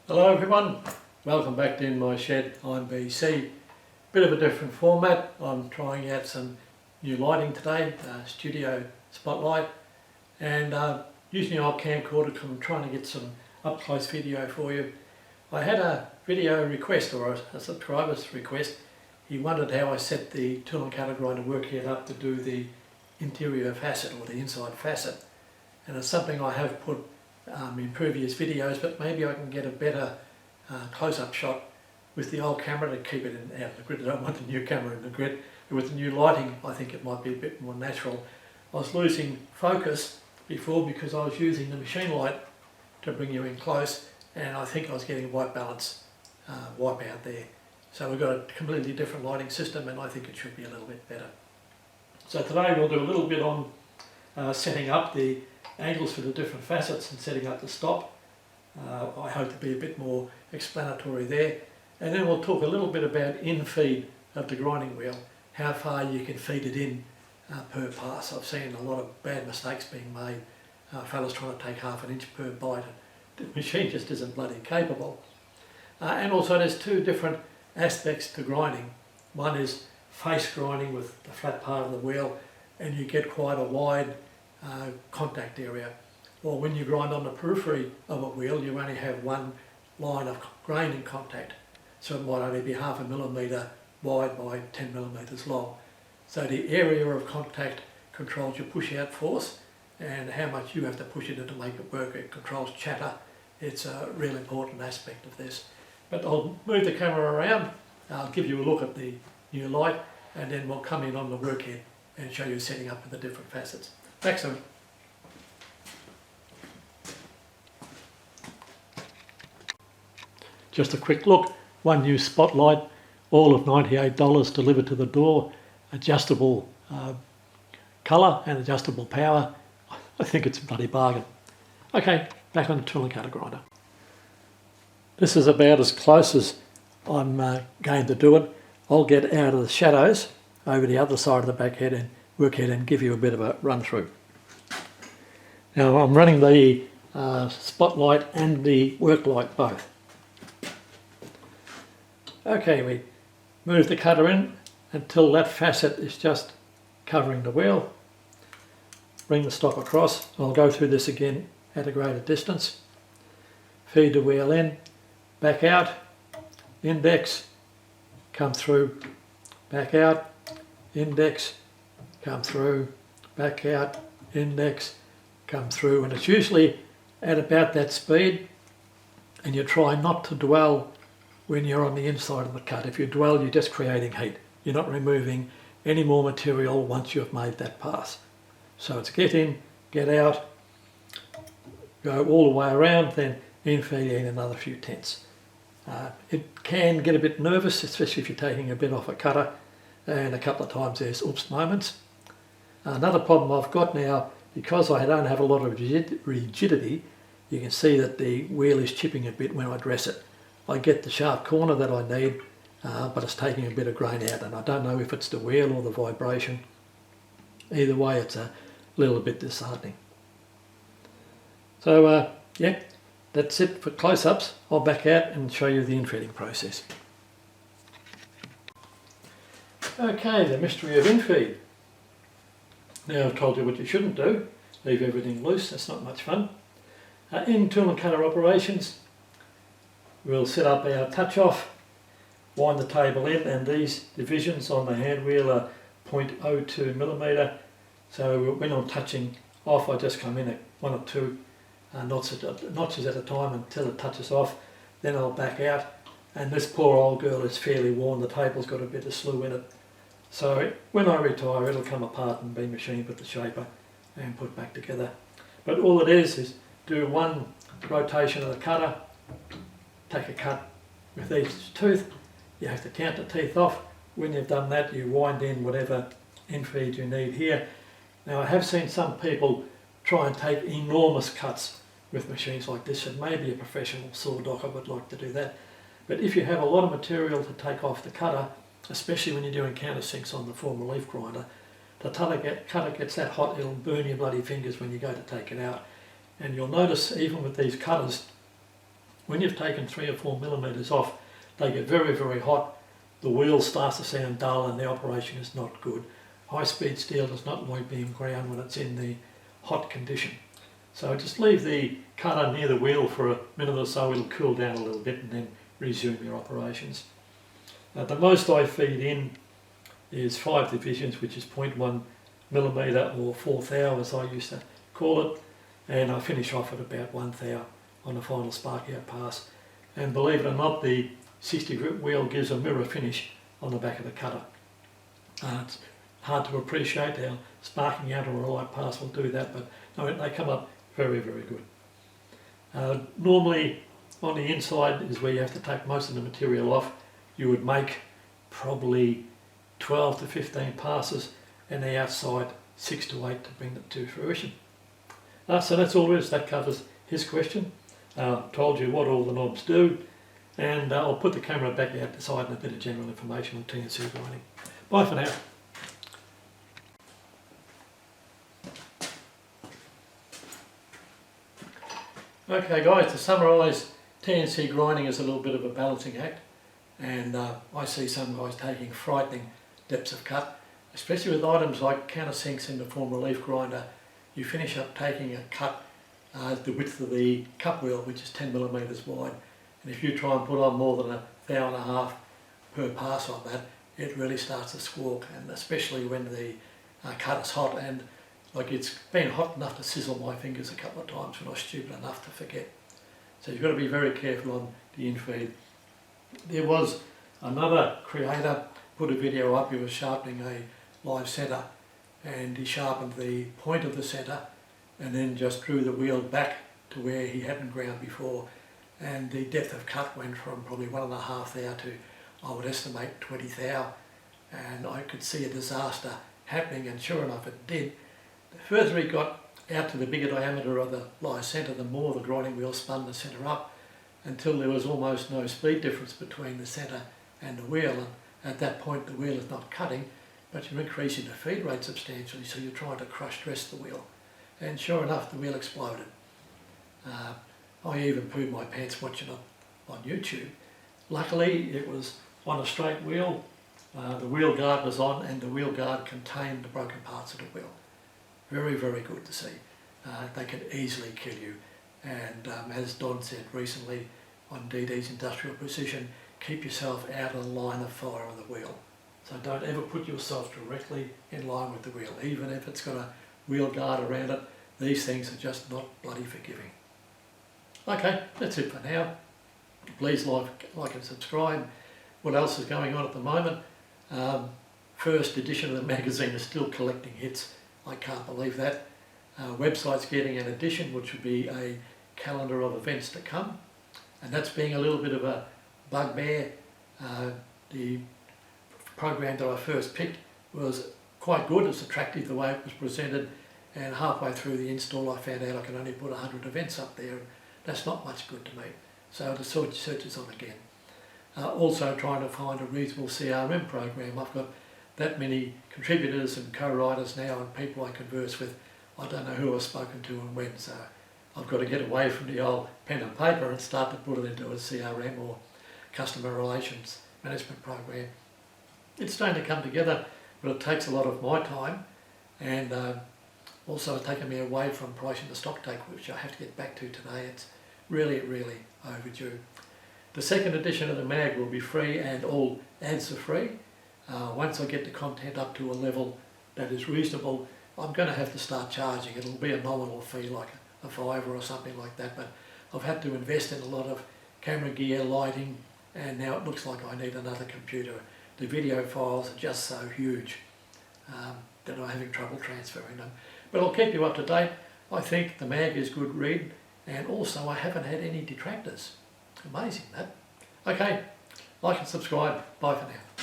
Hello everyone, welcome back to In My Shed. I'm BC. Bit of a different format. I'm trying out some new lighting today, studio spotlight, and using the old camcorder. I'm trying to get some up close video for you. I had a video request, or a subscriber's request. He wondered how I set the tool and cutter grinder workhead up to do the interior facet or the inside facet, and it's something I have put in previous videos, but maybe I can get a better close-up shot with the old camera to keep it out of the grid. I don't want the new camera in the grid. But with the new lighting, I think it might be a bit more natural. I was losing focus before because I was using the machine light to bring you in close, and I think I was getting white balance wipe out there. So we've got a completely different lighting system, and I think it should be a little bit better. So today we'll do a little bit on setting up the angles for the different facets and setting up the stop. I hope to be a bit more explanatory there. And then we'll talk a little bit about in-feed of the grinding wheel, how far you can feed it in per pass. I've seen a lot of bad mistakes being made, fellas trying to take half an inch per bite, and the machine just isn't bloody capable. And also there's two different aspects to grinding. One is face grinding with the flat part of the wheel, and you get quite a wide contact area. Or when you grind on the periphery of a wheel, you only have one line of grain in contact, so it might only be 0.5 millimetre wide by 10 millimetres long. So the area of contact controls your push out force and how much you have to push it in to make it work. It controls chatter. It's a real important aspect of this. But I'll move the camera around, I'll give you a look at the new light, and then we'll come in on the workhead and show you setting up of the different facets. Back soon. Just a quick look, one new spotlight, all of $98 delivered to the door, adjustable colour and adjustable power. I think it's a bloody bargain. Okay, back on the tool and cutter grinder. This is about as close as I'm going to do it. I'll get out of the shadows over the other side of the backhead and workhead and give you a bit of a run through. Now I'm running the spotlight and the work light both. Okay, we move the cutter in until that facet is just covering the wheel. Bring the stop across. I'll go through this again at a greater distance. Feed the wheel in, back out, index, come through, back out, index, come through, back out, index, come through, and it's usually at about that speed, and you try not to dwell when you're on the inside of the cut. If you dwell, you're just creating heat. You're not removing any more material once you've made that pass. So it's get in, get out, go all the way around, then in-feed in another few tenths. It can get a bit nervous, especially if you're taking a bit off a cutter, and a couple of times there's oops moments. Another problem I've got now, because I don't have a lot of rigidity, you can see that the wheel is chipping a bit when I dress it. I get the sharp corner that I need, but it's taking a bit of grain out, and I don't know if it's the wheel or the vibration. Either way, it's a little bit disheartening. So yeah, that's it for close-ups. I'll back out and show you the infeeding process. Okay, the mystery of infeed. Now I've told you what you shouldn't do. Leave everything loose, that's not much fun. In tool and cutter operations, we'll set up our touch off, wind the table in, and these divisions on the hand wheel are 0.02 millimetre. So when I'm touching off, I just come in at 1 or 2 notches at a time until it touches off. Then I'll back out, and this poor old girl is fairly worn. The table's got a bit of slew in it. So when I retire, it'll come apart and be machined with the shaper and put back together. But all it is do one rotation of the cutter, take a cut with each tooth. You have to count the teeth off. When you've done that, you wind in whatever infeed you need here. Now I have seen some people try and take enormous cuts with machines like this, and maybe a professional saw docker would like to do that. But if you have a lot of material to take off the cutter, especially when you're doing countersinks on the form relief grinder, the cutter gets that hot it'll burn your bloody fingers when you go to take it out. And you'll notice even with these cutters, When you've taken 3 or 4 millimetres off, they get very, very hot. The wheel starts to sound dull and the operation is not good. High-speed steel does not like being ground when it's in the hot condition. So just leave the cutter near the wheel for a minute or so, it'll cool down a little bit and then resume your operations. The most I feed in is 5 divisions, which is 0.1 millimetre or 4 thou as I used to call it, and I finish off at about 1 thou on the final spark out pass. And believe it or not, the 60 grit wheel gives a mirror finish on the back of the cutter. It's hard to appreciate how sparking out or a light pass will do that, but no, they come up very, very good. Normally on the inside is where you have to take most of the material off. You would make probably 12 to 15 passes, and the outside 6 to 8 to bring it to fruition. So that's all there is. That covers his question. Told you what all the knobs do, and I'll put the camera back out the side and a bit of general information on TNC grinding. Bye for now. Okay guys, to summarise, TNC grinding is a little bit of a balancing act, and I see some guys taking frightening depths of cut, especially with items like countersinks in the form relief grinder. You finish up taking a cut the width of the cup wheel, which is 10 millimetres wide, and if you try and put on more than 1.5 thou per pass on that, it really starts to squawk, and especially when the cut is hot, and like it's been hot enough to sizzle my fingers a couple of times when I was stupid enough to forget. So you've got to be very careful on the Infeed. There was another creator put a video up. He was sharpening a live centre, and he sharpened the point of the centre and then just drew the wheel back to where he hadn't ground before, and the depth of cut went from probably 1.5 thou to, I would estimate, 20 thou, and I could see a disaster happening, and sure enough it did. The further he got out to the bigger diameter of the live centre, the more the grinding wheel spun the centre up, until there was almost no speed difference between the centre and the wheel, and at that point the wheel is not cutting, but you're increasing the feed rate substantially, so you're trying to crush dress the wheel. And sure enough, the wheel exploded. I even pooed my pants watching it on YouTube. Luckily it was on a straight wheel, the wheel guard was on, and the wheel guard contained the broken parts of the wheel. Very, very good to see. They can easily kill you, and as Don said recently on DD's Industrial Precision, keep yourself out of the line of fire of the wheel. So don't ever put yourself directly in line with the wheel, even if it's got a wheel guard around it. These things are just not bloody forgiving. Okay, that's it for now. Please like and subscribe. What else is going on at the moment? First edition of the magazine is still collecting hits. I can't believe that. Website's getting an edition, which would be a calendar of events to come, and that's being a little bit of a bugbear. The program that I first picked was quite good. It's attractive the way it was presented, and halfway through the install I found out I can only put 100 events up there. That's not much good to me, so the search is on again. Also trying to find a reasonable CRM program. I've got that many contributors and co-writers now, and people I converse with. I don't know who I've spoken to and when, so I've got to get away from the old pen and paper and start to put it into a CRM or customer relations management program. It's starting to come together, but it takes a lot of my time, and also it's taken me away from pricing the stock take, which I have to get back to today. It's really, really overdue. The second edition of the mag will be free, and all ads are free. Once I get the content up to a level that is reasonable, I'm going to have to start charging. It'll be a nominal fee, like a $5 or something like that, but I've had to invest in a lot of camera gear, lighting, and now it looks like I need another computer. The video files are just so huge that I'm having trouble transferring them. But I'll keep you up to date. I think the mag is good read, and also I haven't had any detractors. Amazing that. Okay, like and subscribe. Bye for now.